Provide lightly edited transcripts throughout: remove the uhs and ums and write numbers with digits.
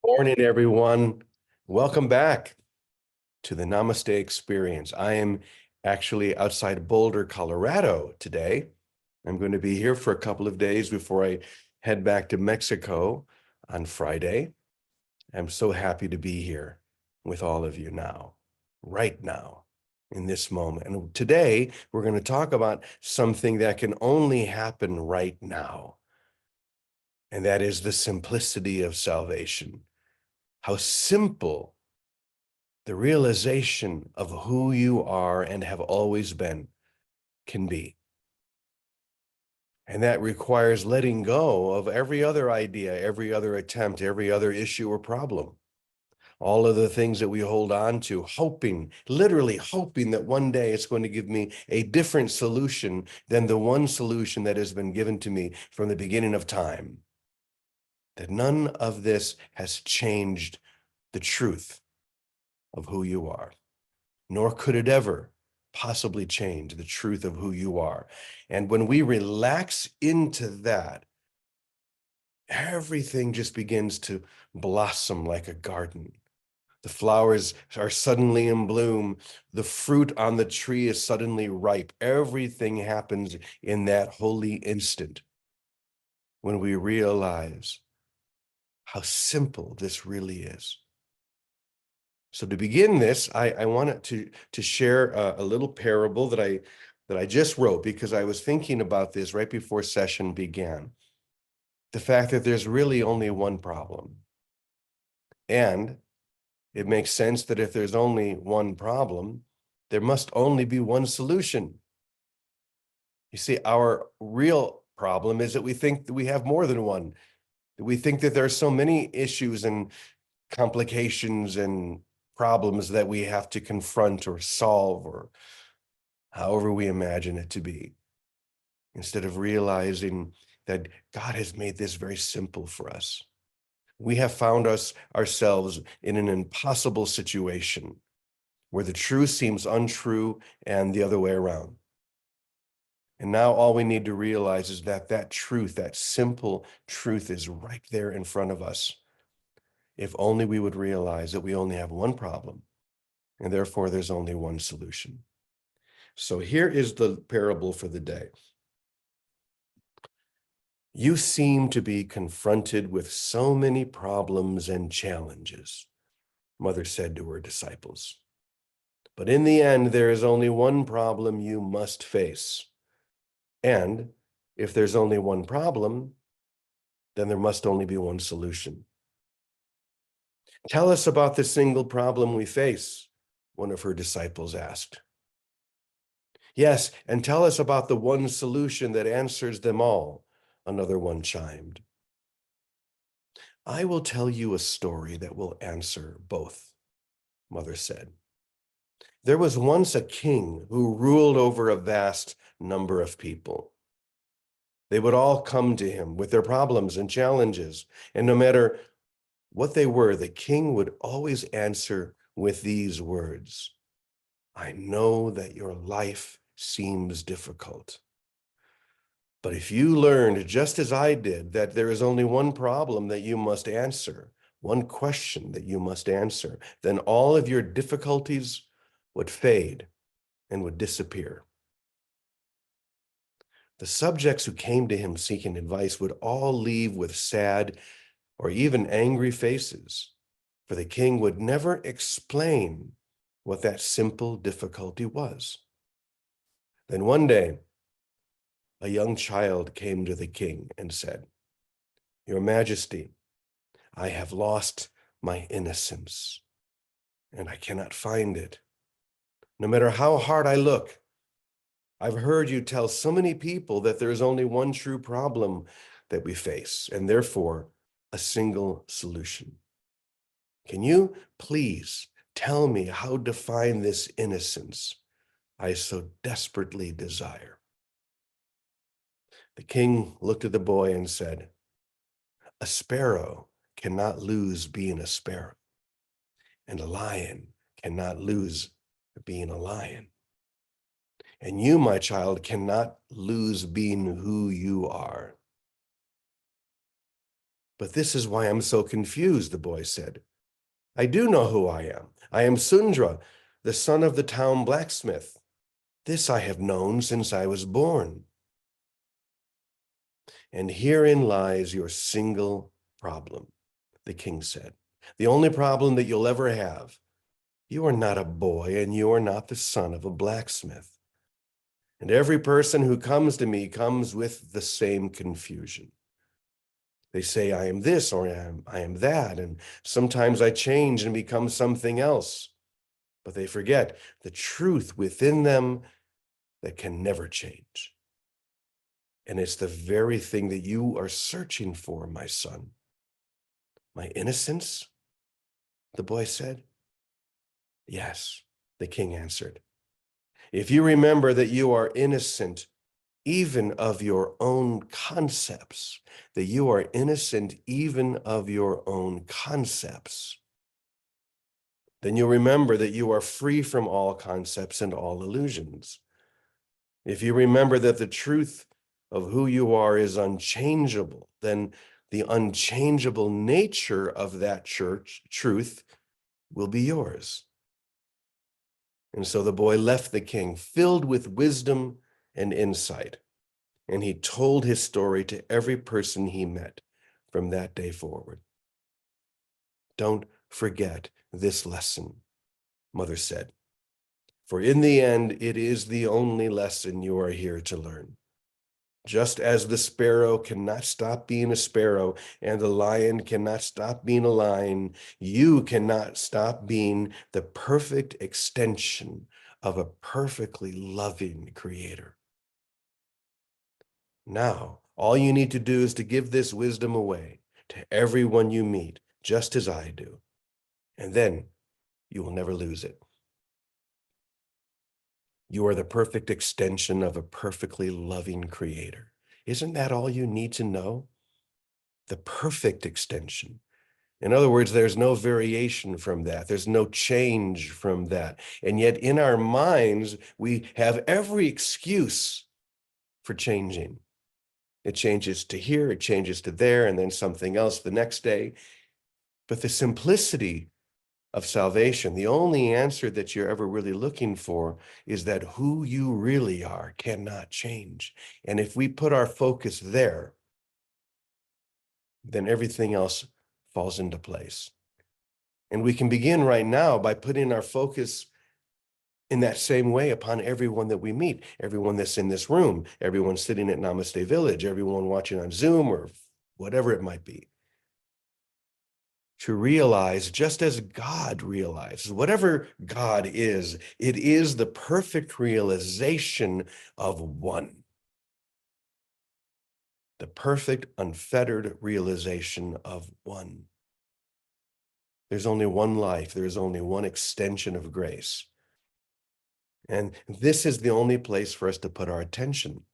Morning, everyone. Welcome back to the Namaste Experience. I am actually outside Boulder, Colorado today. I'm going to be here for a couple of days before I head back to Mexico on Friday. I'm so happy to be here with all of you now, right now, in this moment. And today we're going to talk about something that can only happen right now, and that is the simplicity of salvation. How simple the realization of who you are and have always been can be. And that requires letting go of every other idea, every other attempt, every other issue or problem. All of the things that we hold on to, hoping, literally hoping that one day it's going to give me a different solution than the one solution that has been given to me from the beginning of time. That none of this has changed the truth of who you are, nor could it ever possibly change the truth of who you are. And when we relax into that, everything just begins to blossom like a garden. The flowers are suddenly in bloom. The fruit on the tree is suddenly ripe. Everything happens in that holy instant when we realize how simple this really is. So to begin this, I wanted to share a little parable that I just wrote because I was thinking about this right before session began. The fact that there's really only one problem. And it makes sense that if there's only one problem, there must only be one solution. You see, our real problem is that we think that we have more than one, that we think that there are so many issues and complications and problems that we have to confront or solve, or however we imagine it to be, instead of realizing that God has made this very simple for us. We have found ourselves in an impossible situation where the truth seems untrue and the other way around. And now all we need to realize is that that truth, that simple truth, is right there in front of us. If only we would realize that we only have one problem, and therefore there's only one solution. So here is the parable for the day. You seem to be confronted with so many problems and challenges, Mother said to her disciples. But in the end, there is only one problem you must face. And if there's only one problem, then there must only be one solution. Tell us about the single problem we face, one of her disciples asked. Yes, and tell us about the one solution that answers them all, another one chimed. I will tell you a story that will answer both, Mother said. There was once a king who ruled over a vast number of people. They would all come to him with their problems and challenges, and no matter what they were, the king would always answer with these words: I know that your life seems difficult. But if you learned, just as I did, that there is only one problem that you must answer, one question that you must answer, then all of your difficulties would fade and would disappear. The subjects who came to him seeking advice would all leave with sad or even angry faces, for the king would never explain what that simple difficulty was. Then one day, a young child came to the king and said, Your Majesty, I have lost my innocence, and I cannot find it. No matter how hard I look, I've heard you tell so many people that there is only one true problem that we face, and therefore a single solution. Can you please tell me how to find this innocence I so desperately desire? The king looked at the boy and said, A sparrow cannot lose being a sparrow, and a lion cannot lose being a lion. And you, my child, cannot lose being who you are. But this is why I'm so confused, the boy said. I do know who I am. I am Sundra, the son of the town blacksmith. This I have known since I was born. And herein lies your single problem, the king said. The only problem that you'll ever have. You are not a boy, and you are not the son of a blacksmith. And every person who comes to me comes with the same confusion. They say, I am this or I am that, and sometimes I change and become something else. But they forget the truth within them that can never change. And it's the very thing that you are searching for, my son. My innocence, the boy said. Yes, the king answered. If you remember that you are innocent even of your own concepts, that you are innocent even of your own concepts, then you'll remember that you are free from all concepts and all illusions. If you remember that the truth of who you are is unchangeable, then the unchangeable nature of that truth will be yours. And so the boy left the king filled with wisdom and insight, and he told his story to every person he met from that day forward. Don't forget this lesson, Mother said, for in the end, it is the only lesson you are here to learn. Just as the sparrow cannot stop being a sparrow and the lion cannot stop being a lion, you cannot stop being the perfect extension of a perfectly loving creator. Now, all you need to do is to give this wisdom away to everyone you meet, just as I do, and then you will never lose it. You are the perfect extension of a perfectly loving creator. Isn't that all you need to know? The perfect extension. In other words, there's no variation from that. There's no change from that. And yet in our minds, we have every excuse for changing. It changes to here, it changes to there, and then something else the next day. But the simplicity of salvation, the only answer that you're ever really looking for is that who you really are cannot change. And if we put our focus there, then everything else falls into place. And we can begin right now by putting our focus in that same way upon everyone that we meet, everyone that's in this room, everyone sitting at Namaste Village, everyone watching on Zoom or whatever it might be. To realize, just as God realizes, whatever God is, it is the perfect realization of one. The perfect, unfettered realization of one. There's only one life. There's only one extension of grace. And this is the only place for us to put our attention.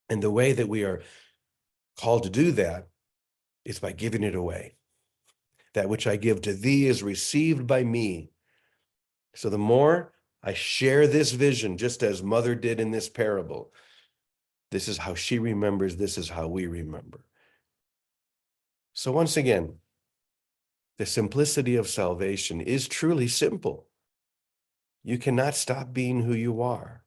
And the way that we are called to do that is by giving it away. That which I give to thee is received by me. So the more I share this vision, just as Mother did in this parable, this is how she remembers, this is how we remember. So once again, the simplicity of salvation is truly simple. You cannot stop being who you are.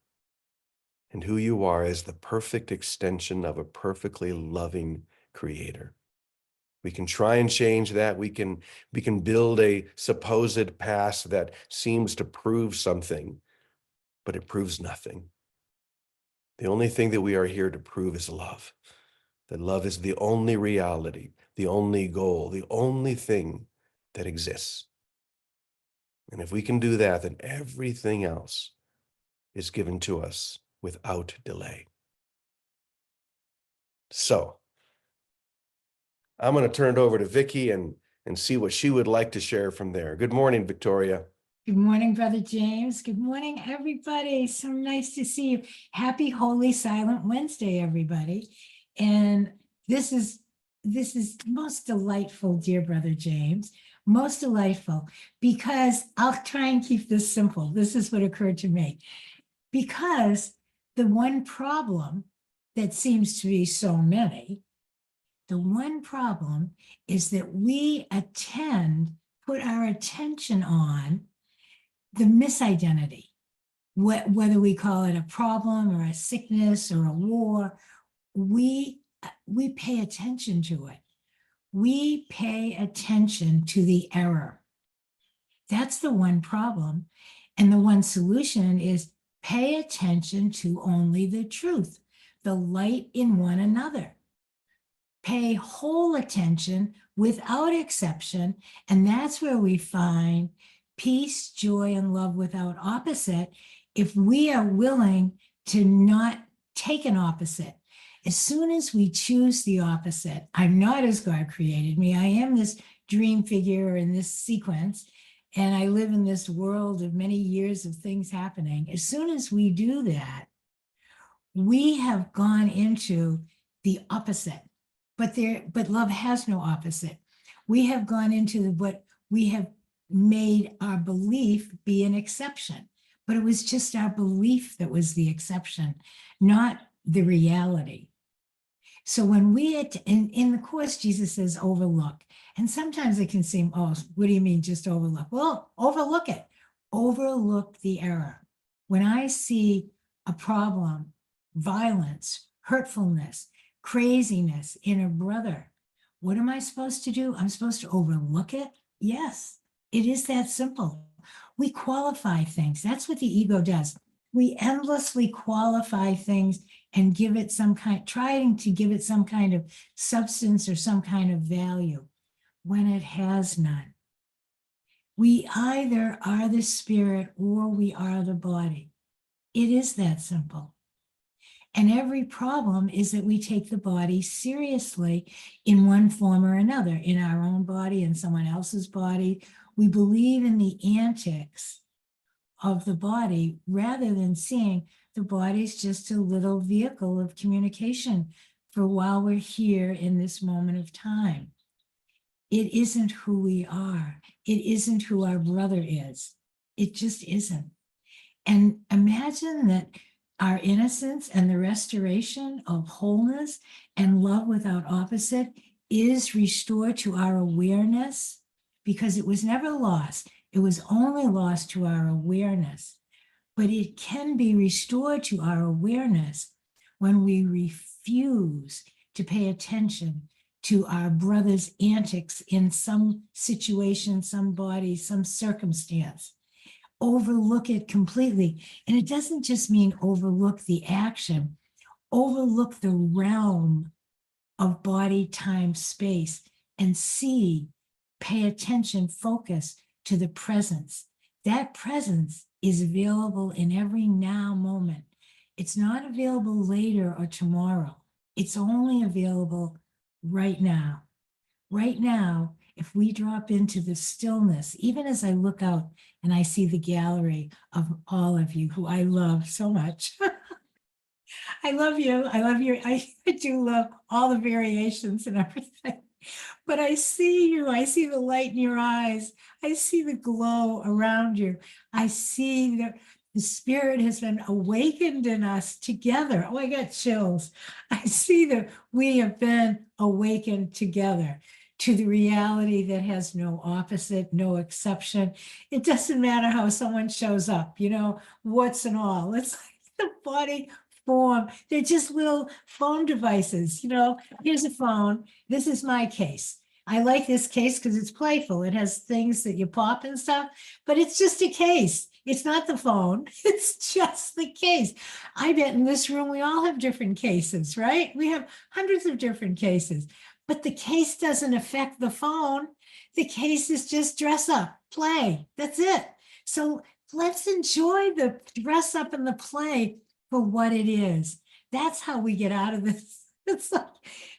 And who you are is the perfect extension of a perfectly loving creator. We can try and change that. We can build a supposed past that seems to prove something, but it proves nothing. The only thing that we are here to prove is love. That love is the only reality, the only goal, the only thing that exists. And if we can do that, then everything else is given to us without delay. So I'm going to turn it over to Vicki and see what she would like to share from there. Good morning, Victoria. Good morning, Brother James. Good morning, everybody. So nice to see you. Happy Holy Silent Wednesday, everybody. And this is most delightful, dear Brother James. Most delightful, because I'll try and keep this simple. This is what occurred to me. Because the one problem that seems to be so many The one problem is that we put our attention on the misidentity, whether we call it a problem or a sickness or a war, we pay attention to it. We pay attention to the error. That's the one problem. And the one solution is pay attention to only the truth, the light in one another. Pay whole attention without exception. And that's where we find peace, joy, and love without opposite. If we are willing to not take an opposite, as soon as we choose the opposite, I'm not as God created me. I am this dream figure in this sequence, and I live in this world of many years of things happening. As soon as we do that, we have gone into the opposite. But love has no opposite. We have gone into what we have made our belief be an exception, but it was just our belief that was the exception, not the reality. So when in the Course, Jesus says overlook, and sometimes it can seem, oh, what do you mean just overlook? Well, overlook it. Overlook the error. When I see a problem, violence, hurtfulness, craziness in a brother, what am I supposed to do? I'm supposed to overlook it? Yes, it is that simple. We qualify things. That's what the ego does. We endlessly qualify things and give it trying to give it some kind of substance or some kind of value when it has none. We either are the spirit or we are the body. It is that simple. And every problem is that we take the body seriously in one form or another, in our own body, in someone else's body. We believe in the antics of the body rather than seeing the body's just a little vehicle of communication for while we're here in this moment of time. It isn't who we are. It isn't who our brother is. It just isn't. And imagine that our innocence and the restoration of wholeness and love without opposite is restored to our awareness, because it was never lost. It was only lost to our awareness. But it can be restored to our awareness when we refuse to pay attention to our brother's antics in some situation, some body, some circumstance. Overlook it completely. And it doesn't just mean overlook the action, overlook the realm of body, time, space, and pay attention, focus to the presence. That presence is available in every now moment. It's not available later or tomorrow. It's only available right now. Right now, if we drop into the stillness, even as I look out and I see the gallery of all of you who I love so much. I love you. I love you. I do love all the variations and everything. But I see you. I see the light in your eyes. I see the glow around you. I see the spirit has been awakened in us together. Oh, I got chills. I see that we have been awakened together to the reality that has no opposite, no exception. It doesn't matter how someone shows up, what's and all. It's like the body form. They're just little phone devices. Here's a phone. This is my case. I like this case because it's playful. It has things that you pop and stuff, but it's just a case. It's not the phone. It's just the case. I bet in this room, we all have different cases, right? We have hundreds of different cases, but the case doesn't affect the phone. The case is just dress up, play. That's it. So let's enjoy the dress up and the play for what it is. That's how we get out of this. It's like,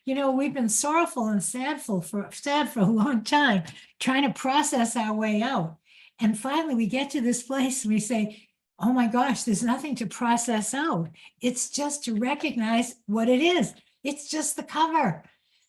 we've been sorrowful and sad for a long time, trying to process our way out. And finally we get to this place and we say, oh my gosh, there's nothing to process out. It's just to recognize what it is. It's just the cover.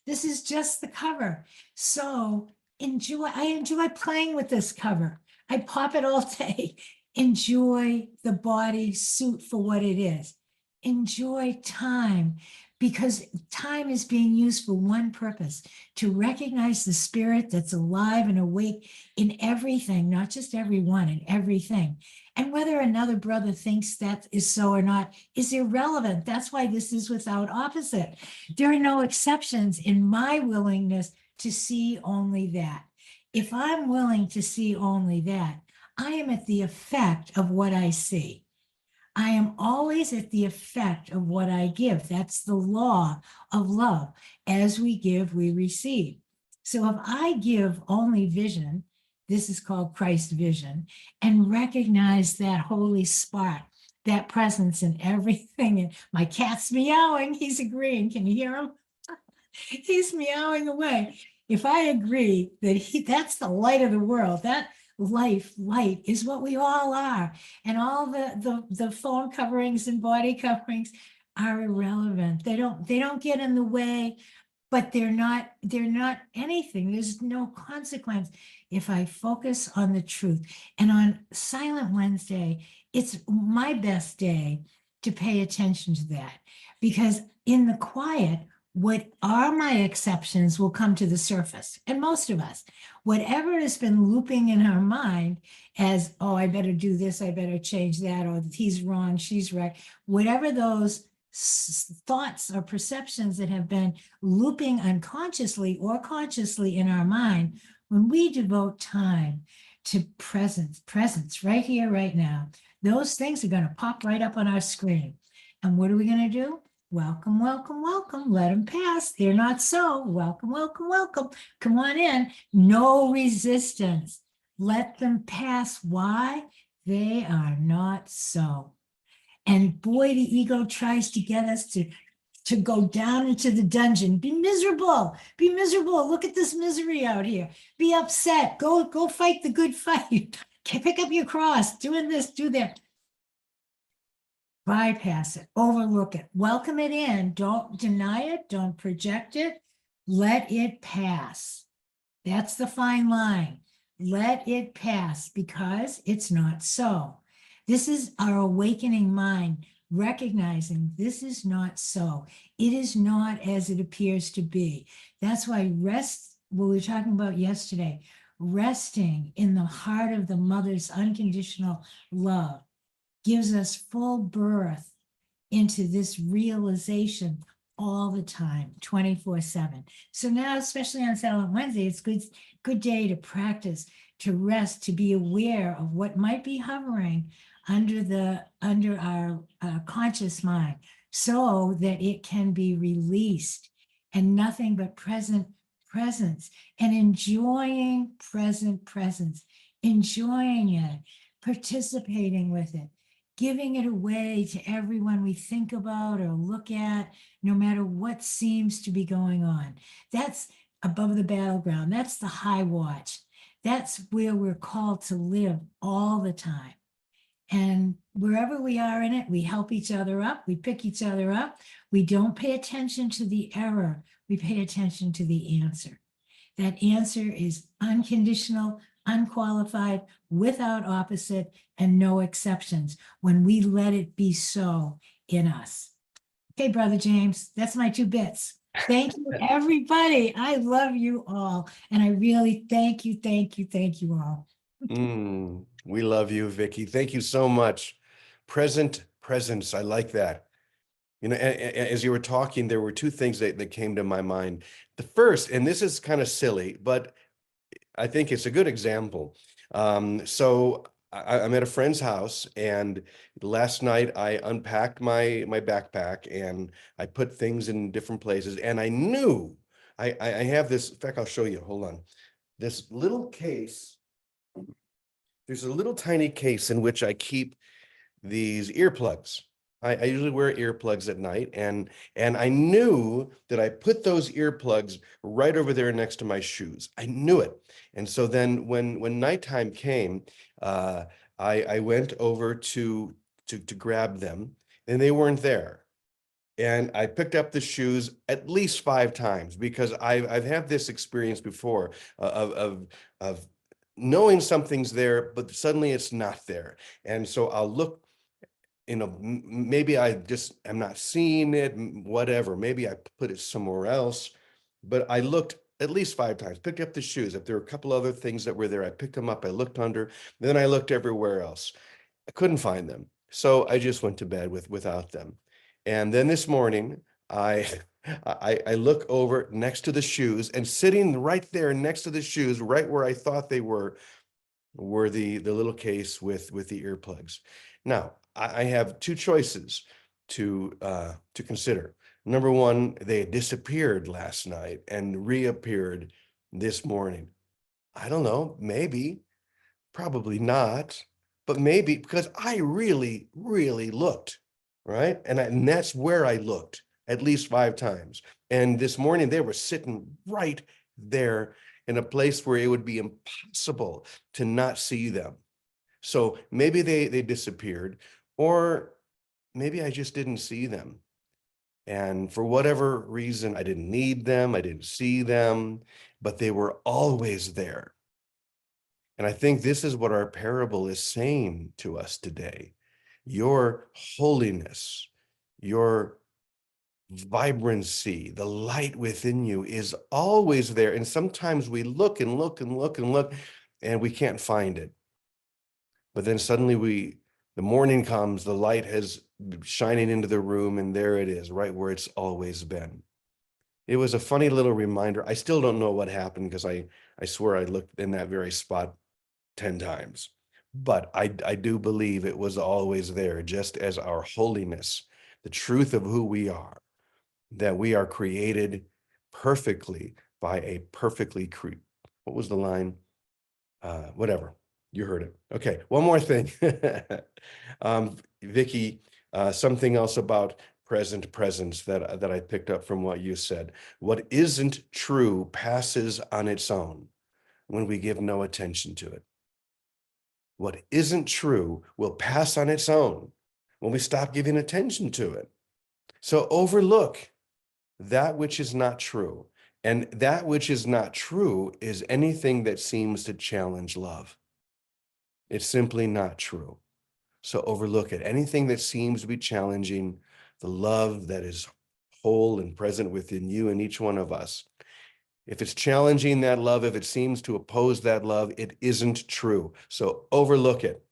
This is just the cover. So I enjoy playing with this cover. I pop it all day. Enjoy the body suit for what it is. Enjoy time. because time is being used for one purpose, to recognize the spirit that's alive and awake in everything, not just everyone, in everything. And whether another brother thinks that is so or not is irrelevant. That's why this is without opposite. There are no exceptions in my willingness to see only that. If I'm willing to see only that, I am at the effect of what I see. I am always at the effect of what I give. That's the law of love. As we give, we receive. So if I give only vision, this is called Christ vision, and recognize that holy spark, that presence in everything. And my cat's meowing. He's agreeing. Can you hear him? He's meowing away. If I agree that that's the light of the world, that light is what we all are. And all the phone coverings and body coverings are irrelevant. They don't get in the way, but they're not anything. There's no consequence if I focus on the truth. And on Silent Wednesday, it's my best day to pay attention to that, because in the quiet, what are my exceptions will come to the surface. And most of us, whatever has been looping in our mind as, oh, I better do this, I better change that, or he's wrong, she's right, whatever those thoughts or perceptions that have been looping unconsciously or consciously in our mind, when we devote time to presence right here, right now, those things are going to pop right up on our screen. And what are we going to do? Welcome, welcome, welcome. Let them pass. They're not so. Welcome, welcome, welcome. Come on in. No resistance. Let them pass. Why? They are not so. And boy, the ego tries to get us to go down into the dungeon. Be miserable. Be miserable. Look at this misery out here. Be upset. Go fight the good fight. Pick up your cross. Doing this, do that. Bypass it, overlook it, welcome it in. Don't deny it. Don't project it. Let it pass. That's the fine line. Let it pass, because it's not so. This is our awakening mind, recognizing this is not so. It is not as it appears to be. That's why rest, what we were talking about yesterday, resting in the heart of the mother's unconditional love gives us full birth into this realization all the time, 24/7. So now, especially on Silent Wednesday, it's good day to practice, to rest, to be aware of what might be hovering under our conscious mind, so that it can be released, and nothing but presence, and enjoying presence, enjoying it, participating with it, giving it away to everyone we think about or look at, no matter what seems to be going on. That's above the battleground. That's the high watch. That's where we're called to live all the time. And wherever we are in it, we help each other up. We pick each other up. We don't pay attention to the error. We pay attention to the answer. That answer is unconditional, unqualified, without opposite, and no exceptions, when we let it be so in us. Okay, Brother James, that's my 2 bits. Thank you, everybody. I love you all. And I really thank you all. We love you, Vicky. Thank you so much. Presence. I like that. You know, as you were talking, there were 2 things that came to my mind. The first, and this is kind of silly, but I think it's a good example. So I'm at a friend's house, and last night I unpacked my backpack and I put things in different places, and I knew I have this. In fact, I'll show you. Hold on. This little case. There's a little tiny case in which I keep these earplugs. I usually wear earplugs at night, and I knew that I put those earplugs right over there next to my shoes. I knew it. And so then when nighttime came, I went over to grab them, and they weren't there. And I picked up the shoes at least 5 times, because I've had this experience before of knowing something's there, but suddenly it's not there. And so I'll look maybe I just am not seeing it, whatever. Maybe I put it somewhere else, but I looked at least 5 times, picked up the shoes. If there were a couple other things that were there, I picked them up, I looked under, then I looked everywhere else. I couldn't find them. So I just went to bed without them. And then this morning, I I look over next to the shoes, and sitting right there next to the shoes, right where I thought they were the little case with the earplugs. Now, I have two choices to consider. Number one, they disappeared last night and reappeared this morning. I don't know, maybe, probably not, but maybe, because I really, really looked, right? And that's where I looked at least 5 times. And this morning they were sitting right there in a place where it would be impossible to not see them. So maybe they disappeared, or maybe I just didn't see them. And for whatever reason, I didn't need them, I didn't see them, but they were always there. And I think this is what our parable is saying to us today. Your holiness, your vibrancy, the light within you is always there. And sometimes we look and look and look and look, and we can't find it. But then suddenly the morning comes, the light has shining into the room, and there it is, right where it's always been. It was a funny little reminder. I still don't know what happened, because I swear I looked in that very spot 10 times. But I do believe it was always there, just as our holiness, the truth of who we are, that we are created perfectly by a perfectly what was the line? Whatever, you heard it. Okay, one more thing. Vicky, something else about presence that I picked up from what you said. What isn't true passes on its own when we give no attention to it. What isn't true will pass on its own when we stop giving attention to it. So overlook that which is not true. And that which is not true is anything that seems to challenge love. It's simply not true. So overlook it. Anything that seems to be challenging the love that is whole and present within you and each one of us. If it's challenging that love, if it seems to oppose that love, it isn't true. So overlook it.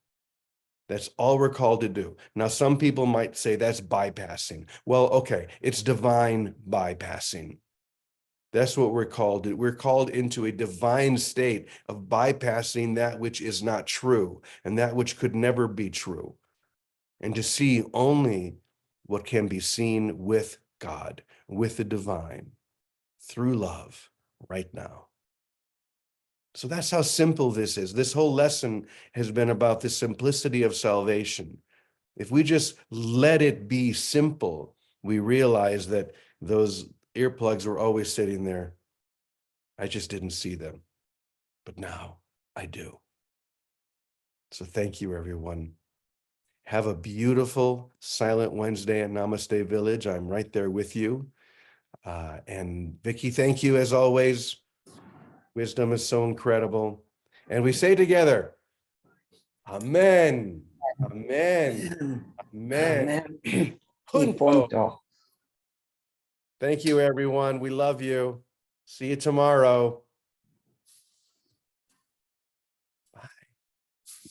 That's all we're called to do. Now, some people might say that's bypassing. Well, okay, it's divine bypassing. That's what we're called to. We're called into a divine state of bypassing that which is not true and that which could never be true, and to see only what can be seen with God, with the divine, through love right now. So that's how simple this is. This whole lesson has been about the simplicity of salvation. If we just let it be simple, we realize that those earplugs were always sitting there. I just didn't see them, but now I do. So thank you, everyone. Have a beautiful Silent Wednesday at Namaste Village. I'm right there with you. And Vicky, thank you as always. Wisdom is so incredible. And we say together, Amen, Amen, Amen. Y Punto. punto. Thank you, everyone. We love you. See you tomorrow.